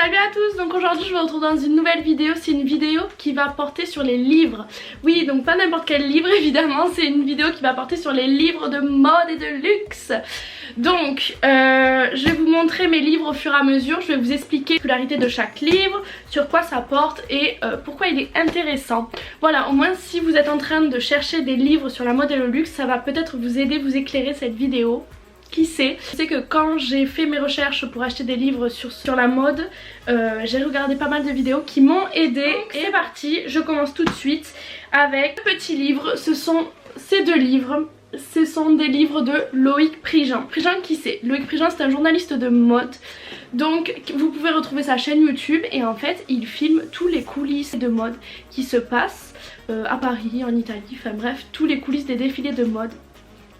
Salut à tous, donc aujourd'hui je vous retrouve dans une nouvelle vidéo. C'est une vidéo qui va porter sur les livres. Oui, donc pas n'importe quel livre évidemment, c'est une vidéo qui va porter sur les livres de mode et de luxe. Donc je vais vous montrer mes livres au fur et à mesure. Je vais vous expliquer la particularité de chaque livre, sur quoi ça porte et pourquoi il est intéressant. Voilà, au moins si vous êtes en train de chercher des livres sur la mode et le luxe, ça va peut-être vous aider, vous éclairer cette vidéo. Qui sait? Je sais que quand j'ai fait mes recherches pour acheter des livres sur la mode, j'ai regardé pas mal de vidéos qui m'ont aidé. Et c'est parti, je commence tout de suite avec le petit livre. Ce sont ces deux livres. Ce sont des livres de Loïc Prigent. Prigent, qui c'est? Loïc Prigent, c'est un journaliste de mode. Donc vous pouvez retrouver sa chaîne YouTube et en fait il filme tous les coulisses de mode qui se passent à Paris, en Italie, enfin bref, tous les coulisses des défilés de mode.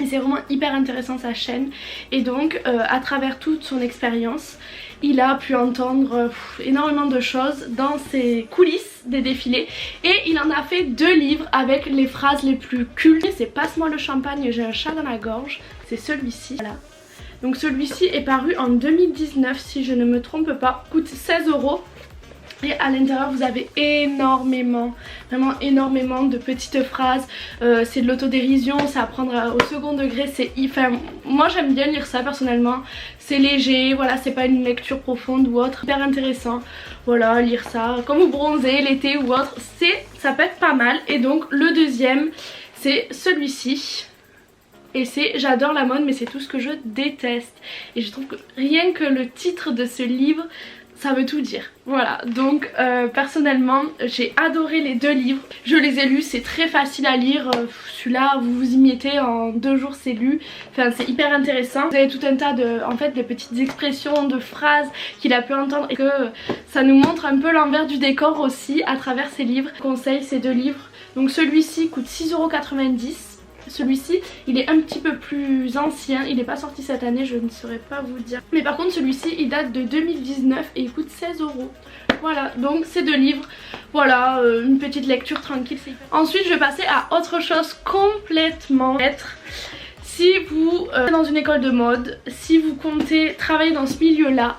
Et c'est vraiment hyper intéressant sa chaîne. Et donc à travers toute son expérience, il a pu entendre énormément de choses dans ses coulisses des défilés. Et il en a fait deux livres avec les phrases les plus cultes. C'est Passe-moi le champagne, j'ai un chat dans la gorge. C'est celui-ci. Voilà. Donc celui-ci est paru en 2019 si je ne me trompe pas. Coûte 16 €. Et à l'intérieur vous avez énormément, vraiment énormément de petites phrases. C'est de l'autodérision, c'est à prendre au second degré. Moi j'aime bien lire ça personnellement. C'est léger, voilà, c'est pas une lecture profonde ou autre. Hyper intéressant, voilà, lire ça quand vous bronzez l'été ou autre, ça peut être pas mal. Et donc le deuxième c'est celui-ci. Et c'est J'adore la mode mais c'est tout ce que je déteste. Et je trouve que rien que le titre de ce livre, ça veut tout dire. Voilà, donc personnellement j'ai adoré les deux livres. Je les ai lus, c'est très facile à lire. Celui-là vous vous y mettez en 2 jours, c'est lu. Enfin c'est hyper intéressant. Vous avez tout un tas de petites expressions, de phrases qu'il a pu entendre. Et que ça nous montre un peu l'envers du décor aussi à travers ces livres. Je conseille ces deux livres. Donc celui-ci coûte 6,90 €. Celui-ci il est un petit peu plus ancien, il n'est pas sorti cette année, je ne saurais pas vous dire. Mais par contre celui-ci il date de 2019 et il coûte 16 €. Voilà, donc ces deux livres, voilà, une petite lecture tranquille. Ensuite je vais passer à autre chose complètement autre. Si vous êtes dans une école de mode, si vous comptez travailler dans ce milieu-là,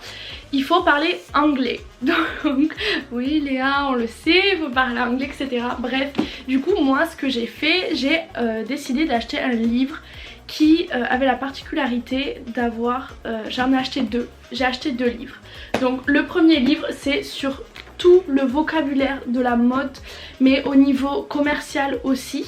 il faut parler anglais. Donc oui Léa, on le sait, il faut parler anglais, etc. Bref, du coup moi ce que j'ai fait, j'ai décidé d'acheter un livre qui avait la particularité d'avoir, j'en ai acheté deux. J'ai acheté deux livres. Donc le premier livre c'est sur tout le vocabulaire de la mode, mais au niveau commercial aussi.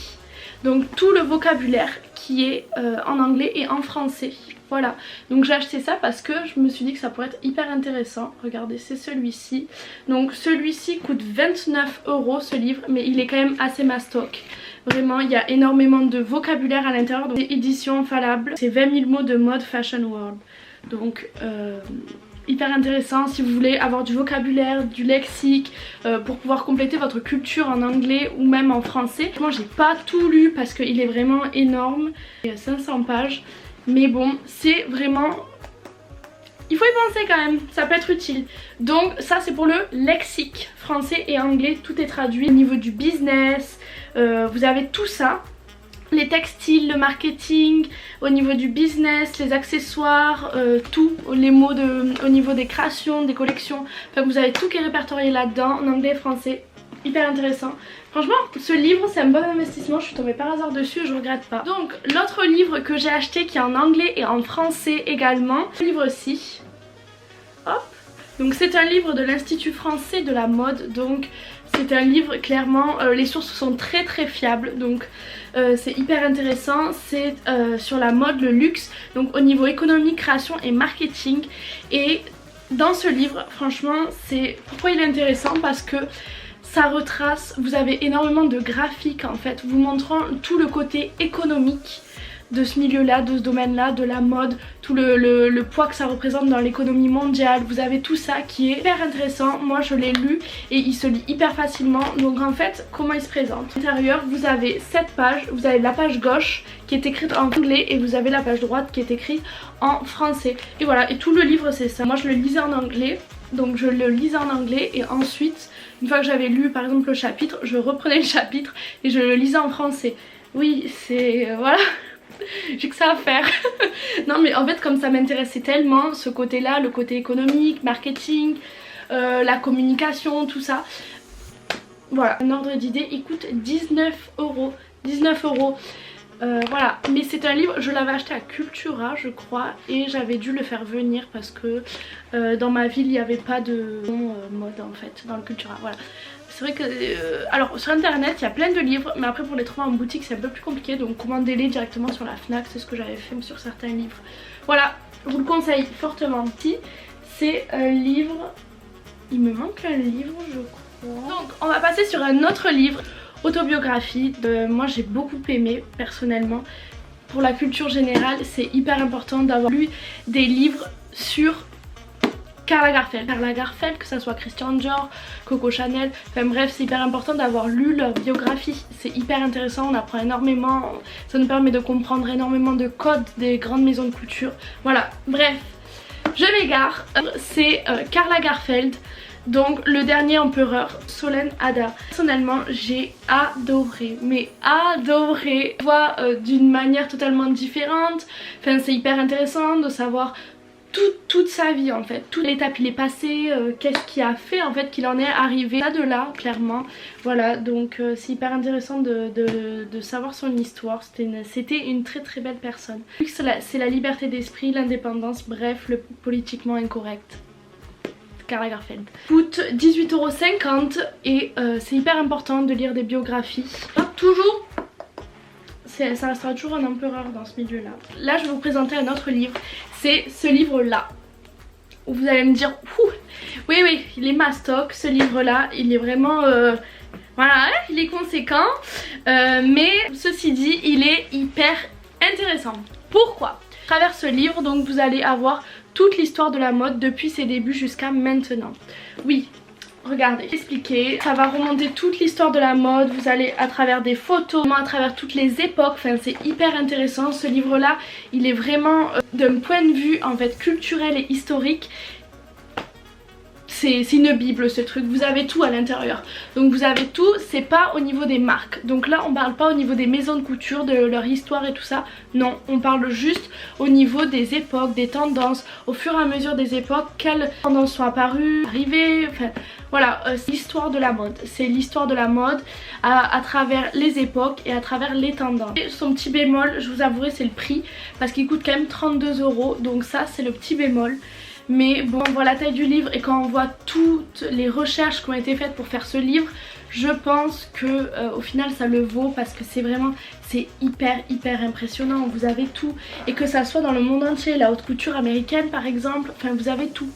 Donc tout le vocabulaire qui est en anglais et en français. Voilà, donc j'ai acheté ça parce que je me suis dit que ça pourrait être hyper intéressant. Regardez, c'est celui-ci. Donc celui-ci coûte 29 € ce livre, mais il est quand même assez mastoc. Vraiment, il y a énormément de vocabulaire à l'intérieur. Donc c'est édition infallable. C'est 20 000 mots de mode fashion world. Donc hyper intéressant si vous voulez avoir du vocabulaire, du lexique pour pouvoir compléter votre culture en anglais ou même en français. Moi j'ai pas tout lu parce qu'il est vraiment énorme. Il y a 500 pages. Mais bon, c'est vraiment... il faut y penser quand même, ça peut être utile. Donc ça c'est pour le lexique français et anglais, tout est traduit. Au niveau du business, vous avez tout ça. Les textiles, le marketing, au niveau du business, les accessoires, tout, les mots au niveau des créations, des collections. Enfin vous avez tout qui est répertorié là-dedans, en anglais et français. Hyper intéressant. Franchement ce livre c'est un bon investissement, je suis tombée par hasard dessus et je regrette pas. Donc l'autre livre que j'ai acheté qui est en anglais et en français également, ce livre-ci. Hop. Donc c'est un livre de l'Institut français de la mode. Donc c'est un livre clairement, les sources sont très fiables. Donc c'est hyper intéressant. C'est sur la mode, le luxe. Donc au niveau économie, création et marketing. Et dans ce livre franchement c'est... pourquoi il est intéressant? Parce que ça retrace, vous avez énormément de graphiques en fait, vous montrant tout le côté économique de ce milieu-là, de ce domaine-là, de la mode, tout le poids que ça représente dans l'économie mondiale. Vous avez tout ça qui est hyper intéressant. Moi je l'ai lu et il se lit hyper facilement. Donc en fait, comment il se présente? À l'intérieur, vous avez 7 pages, vous avez la page gauche qui est écrite en anglais et vous avez la page droite qui est écrite en français. Et voilà, et tout le livre c'est ça. Moi je le lisais en anglais, donc je le lisais en anglais et ensuite... une fois que j'avais lu par exemple le chapitre, je reprenais le chapitre et je le lisais en français. Oui, c'est... voilà, j'ai que ça à faire. Non mais en fait comme ça m'intéressait tellement ce côté là, le côté économique, marketing, la communication, tout ça. Voilà, un ordre d'idée, il coûte 19 €. 19 €. Voilà, mais c'est un livre, je l'avais acheté à Cultura je crois, et j'avais dû le faire venir parce que dans ma ville il n'y avait pas de mode en fait dans le Cultura. Voilà, c'est vrai que alors sur internet il y a plein de livres, mais après pour les trouver en boutique c'est un peu plus compliqué, donc commandez-les directement sur la Fnac, c'est ce que j'avais fait sur certains livres. Voilà, je vous le conseille fortement. Si c'est un livre, il me manque un livre je crois. Donc on va passer sur un autre livre, autobiographie. Moi j'ai beaucoup aimé personnellement. Pour la culture générale c'est hyper important d'avoir lu des livres sur Karl Lagerfeld. Karl Lagerfeld, que ça soit Christian Dior, Coco Chanel, enfin bref c'est hyper important d'avoir lu leur biographie. C'est hyper intéressant, on apprend énormément, ça nous permet de comprendre énormément de codes des grandes maisons de couture. Voilà, bref, je m'égare. C'est Karl Lagerfeld. Donc le dernier empereur, Solen Ada. Personnellement j'ai adoré, mais adoré. On voit d'une manière totalement différente. Enfin c'est hyper intéressant de savoir toute sa vie en fait, toute l'étape il est passé, qu'est-ce qui a fait en fait qu'il en est arrivé là de là clairement. Voilà, donc c'est hyper intéressant de savoir son histoire. C'était une très très belle personne. C'est la liberté d'esprit, l'indépendance, bref, le politiquement incorrect. Karl Lagerfeld. Coûte 18,50 € et c'est hyper important de lire des biographies. Toujours, ça restera toujours un empereur dans ce milieu là. Là je vais vous présenter un autre livre, c'est ce livre là. Où vous allez me dire, oui il est mastoc ce livre là, il est vraiment, voilà, il est conséquent. Mais ceci dit il est hyper intéressant. Pourquoi? À travers ce livre donc vous allez avoir toute l'histoire de la mode depuis ses débuts jusqu'à maintenant. Oui, regardez, expliquer, ça va remonter toute l'histoire de la mode, vous allez à travers des photos, à travers toutes les époques, enfin c'est hyper intéressant. Ce livre là, il est vraiment d'un point de vue en fait culturel et historique. C'est une bible ce truc, vous avez tout à l'intérieur. Donc vous avez tout, c'est pas au niveau des marques. Donc là on parle pas au niveau des maisons de couture, de leur histoire et tout ça. Non, on parle juste au niveau des époques, des tendances. Au fur et à mesure des époques, quelles tendances sont apparues, arrivées, enfin voilà, c'est l'histoire de la mode. C'est l'histoire de la mode à travers les époques et à travers les tendances. Et son petit bémol, je vous avouerai, c'est le prix, parce qu'il coûte quand même 32 €. Donc ça c'est le petit bémol. Mais bon, on voit la taille du livre et quand on voit toutes les recherches qui ont été faites pour faire ce livre, je pense que au final ça le vaut, parce que c'est vraiment, c'est hyper impressionnant. Vous avez tout, et que ça soit dans le monde entier, la haute couture américaine par exemple, enfin vous avez tout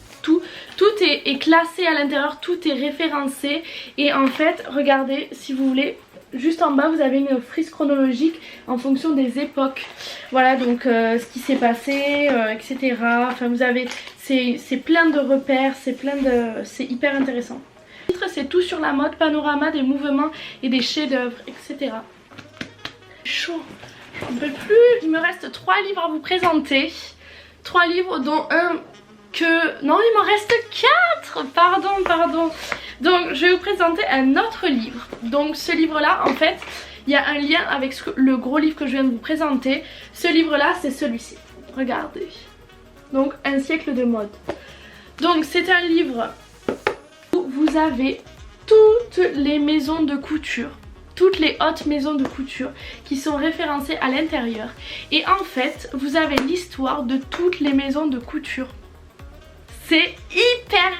est classé à l'intérieur, tout est référencé. Et en fait regardez, si vous voulez, juste en bas vous avez une frise chronologique en fonction des époques. Voilà, donc ce qui s'est passé, etc. Enfin vous avez, c'est plein de repères, c'est hyper intéressant. Le titre c'est Tout sur la mode, panorama des mouvements et des chefs d'œuvre, etc. Chaud, j'en peux plus. Il me reste 3 livres à vous présenter. 3 livres dont un que... Non, il m'en reste 4. Pardon. Donc je vais vous présenter un autre livre. Donc ce livre là en fait il y a un lien avec le gros livre que je viens de vous présenter. Ce livre là c'est celui-ci, regardez. Donc un siècle de mode. Donc c'est un livre où vous avez toutes les maisons de couture, toutes les hautes maisons de couture qui sont référencées à l'intérieur. Et en fait vous avez l'histoire de toutes les maisons de couture. C'est hyper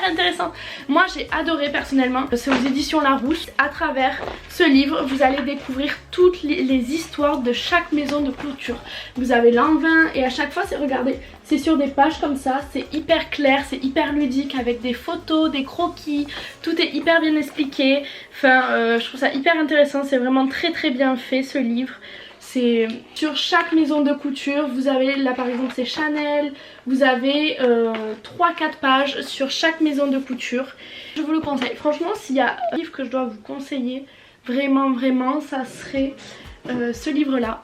intéressant. Moi j'ai adoré personnellement. C'est aux éditions Larousse. À travers ce livre vous allez découvrir toutes les histoires de chaque maison de couture. Vous avez l'an 20 et à chaque fois c'est, regardez, c'est sur des pages comme ça. C'est hyper clair, c'est hyper ludique avec des photos, des croquis. Tout est hyper bien expliqué. Enfin je trouve ça hyper intéressant. C'est vraiment très bien fait ce livre. C'est sur chaque maison de couture, vous avez là par exemple c'est Chanel, vous avez 3-4 pages sur chaque maison de couture. Je vous le conseille, franchement s'il y a un livre que je dois vous conseiller vraiment ça serait ce livre là.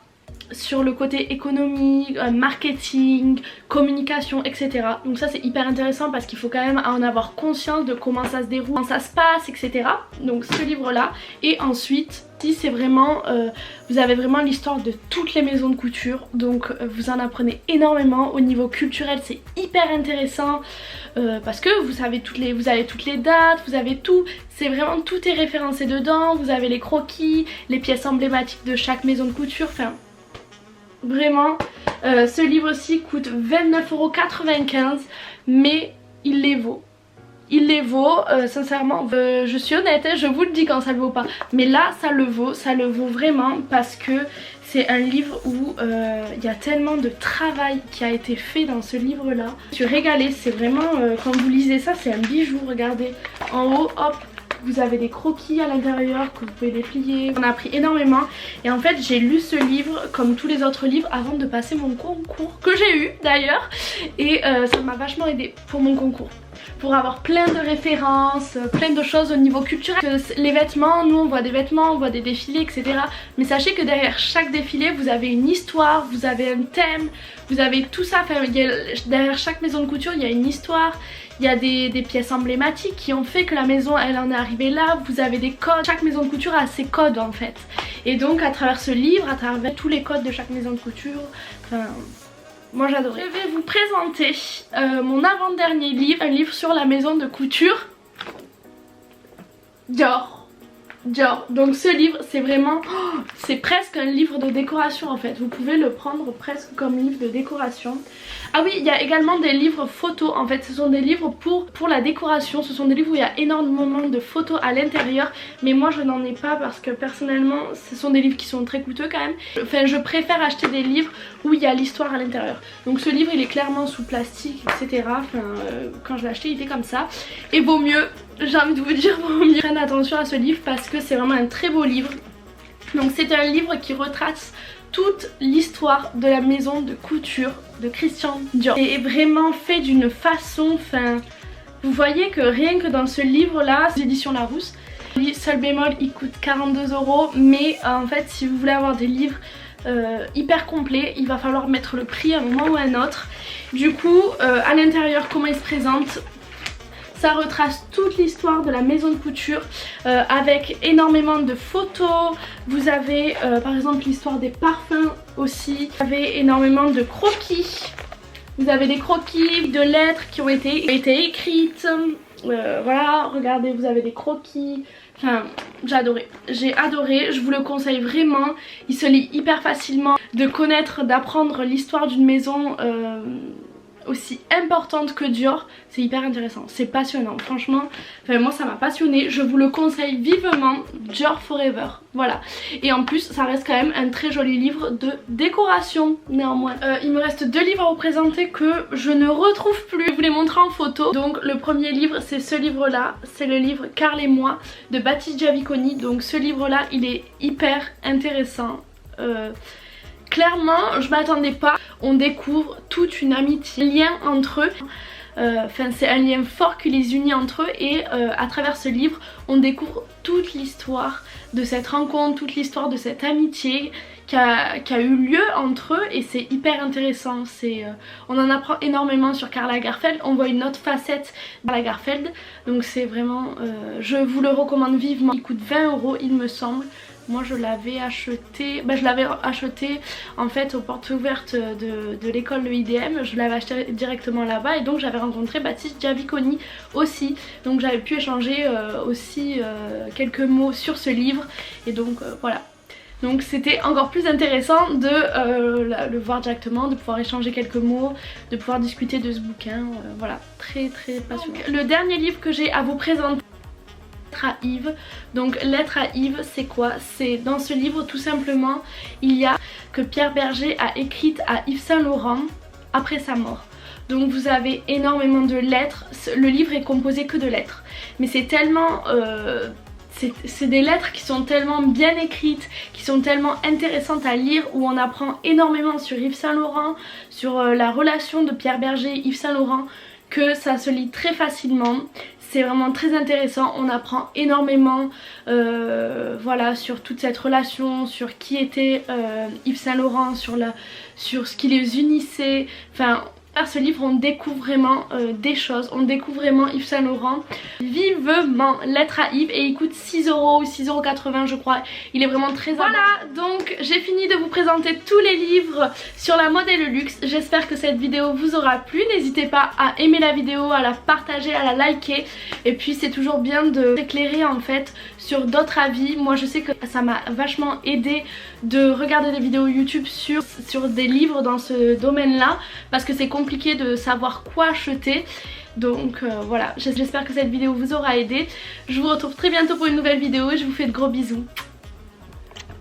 sur le côté économie, marketing, communication, etc. Donc ça c'est hyper intéressant parce qu'il faut quand même en avoir conscience de comment ça se déroule, comment ça se passe, etc. Donc ce livre là. Et ensuite si c'est vraiment, vous avez vraiment l'histoire de toutes les maisons de couture, donc vous en apprenez énormément. Au niveau culturel c'est hyper intéressant parce que vous avez toutes les dates, vous avez tout, c'est vraiment tout est référencé dedans, vous avez les croquis, les pièces emblématiques de chaque maison de couture, enfin vraiment ce livre aussi coûte 29,95 € mais il les vaut. Il les vaut, sincèrement, je suis honnête, hein, je vous le dis quand ça le vaut pas. Mais là, ça le vaut vraiment parce que c'est un livre où il y a tellement de travail qui a été fait dans ce livre-là. Je suis régalée, c'est vraiment, quand vous lisez ça, c'est un bijou, regardez. En haut, hop, vous avez des croquis à l'intérieur que vous pouvez déplier. On a appris énormément et en fait j'ai lu ce livre comme tous les autres livres avant de passer mon concours que j'ai eu d'ailleurs et ça m'a vachement aidé pour mon concours. Pour avoir plein de références, plein de choses au niveau culturel. Les vêtements, nous on voit des vêtements, on voit des défilés, etc. Mais sachez que derrière chaque défilé vous avez une histoire, vous avez un thème, vous avez tout ça. Enfin, derrière chaque maison de couture il y a une histoire, il y a des pièces emblématiques qui ont fait que la maison elle en est arrivée là. Vous avez des codes, chaque maison de couture a ses codes en fait. Et donc à travers ce livre, à travers tous les codes de chaque maison de couture, enfin... moi j'adorais. Je vais vous présenter mon avant-dernier livre, un livre sur la maison de couture Dior. Donc ce livre c'est vraiment, c'est presque un livre de décoration en fait. Vous pouvez le prendre presque comme livre de décoration. Ah oui, il y a également des livres photos en fait. Ce sont des livres pour la décoration. Ce sont des livres où il y a énormément de photos à l'intérieur. Mais moi je n'en ai pas parce que personnellement ce sont des livres qui sont très coûteux quand même. Enfin je préfère acheter des livres où il y a l'histoire à l'intérieur. Donc ce livre il est clairement sous plastique, etc. Enfin quand je l'ai acheté il était comme ça. Et vaut mieux, j'ai envie de vous dire, vaut mieux prendre attention à ce livre parce que c'est vraiment un très beau livre. Donc c'est un livre qui retrace toute l'histoire de la maison de couture de Christian Dior. C'est vraiment fait d'une façon, enfin vous voyez que rien que dans ce livre là, c'est l'édition Larousse. Seul bémol il coûte 42 € mais en fait si vous voulez avoir des livres hyper complets il va falloir mettre le prix à un moment ou à un autre. Du coup à l'intérieur comment il se présente, ça retrace toute l'histoire de la maison de couture avec énormément de photos. Vous avez par exemple l'histoire des parfums aussi. Vous avez énormément de croquis. Vous avez des croquis de lettres qui ont été écrites. Voilà, regardez, vous avez des croquis. Enfin, j'ai adoré. J'ai adoré, je vous le conseille vraiment. Il se lit hyper facilement. De connaître, d'apprendre l'histoire d'une maison... aussi importante que Dior, c'est hyper intéressant, c'est passionnant, franchement, enfin, moi ça m'a passionné, je vous le conseille vivement, Dior Forever, voilà. Et en plus ça reste quand même un très joli livre de décoration néanmoins. Il me reste deux livres à vous présenter que je ne retrouve plus, je vous les montrer en photo. Donc le premier livre c'est ce livre là, c'est le livre Carl et moi de Baptiste Giaviconi. Donc ce livre là il est hyper intéressant. Clairement je m'attendais pas, on découvre toute une amitié, un lien entre eux, enfin c'est un lien fort qui les unit entre eux et à travers ce livre on découvre toute l'histoire de cette rencontre, toute l'histoire de cette amitié qui a eu lieu entre eux et c'est hyper intéressant. On en apprend énormément sur Karl Lagerfeld, on voit une autre facette de Karl Lagerfeld, donc c'est vraiment, je vous le recommande vivement. Il coûte 20 € il me semble. Moi je l'avais acheté, en fait aux portes ouvertes de l'école de IDM, je l'avais acheté directement là-bas et donc j'avais rencontré Baptiste Giaviconi aussi, donc j'avais pu échanger aussi quelques mots sur ce livre et donc voilà. Donc c'était encore plus intéressant de le voir directement, de pouvoir échanger quelques mots, de pouvoir discuter de ce bouquin, voilà, très passionnant. Donc, le dernier livre que j'ai à vous présenter, Lettre à Yves. Donc Lettre à Yves c'est quoi? C'est dans ce livre tout simplement il y a que Pierre Berger a écrite à Yves Saint Laurent après sa mort. Donc vous avez énormément de lettres, le livre est composé que de lettres mais c'est tellement... c'est des lettres qui sont tellement bien écrites, qui sont tellement intéressantes à lire, où on apprend énormément sur Yves Saint Laurent, sur la relation de Pierre Berger et Yves Saint Laurent. que ça se lit très facilement. C'est vraiment très intéressant, on apprend énormément voilà, sur toute cette relation, sur qui était Yves Saint Laurent, sur ce qui les unissait. Enfin, par ce livre on découvre vraiment des choses, on découvre vraiment Yves Saint Laurent vivement. Lettre à Yves, et il coûte 6 € ou 6,80 € je crois, il est vraiment très abordable. Voilà, donc j'ai fini de vous présenter tous les livres sur la mode et le luxe. J'espère que cette vidéo vous aura plu, n'hésitez pas à aimer la vidéo, à la partager, à la liker, et puis c'est toujours bien de s'éclairer en fait sur d'autres avis. Moi je sais que ça m'a vachement aidé de regarder des vidéos YouTube sur des livres dans ce domaine là, parce que c'est compliqué de savoir quoi acheter. Donc voilà, j'espère que cette vidéo vous aura aidé. Je vous retrouve très bientôt pour une nouvelle vidéo et je vous fais de gros bisous.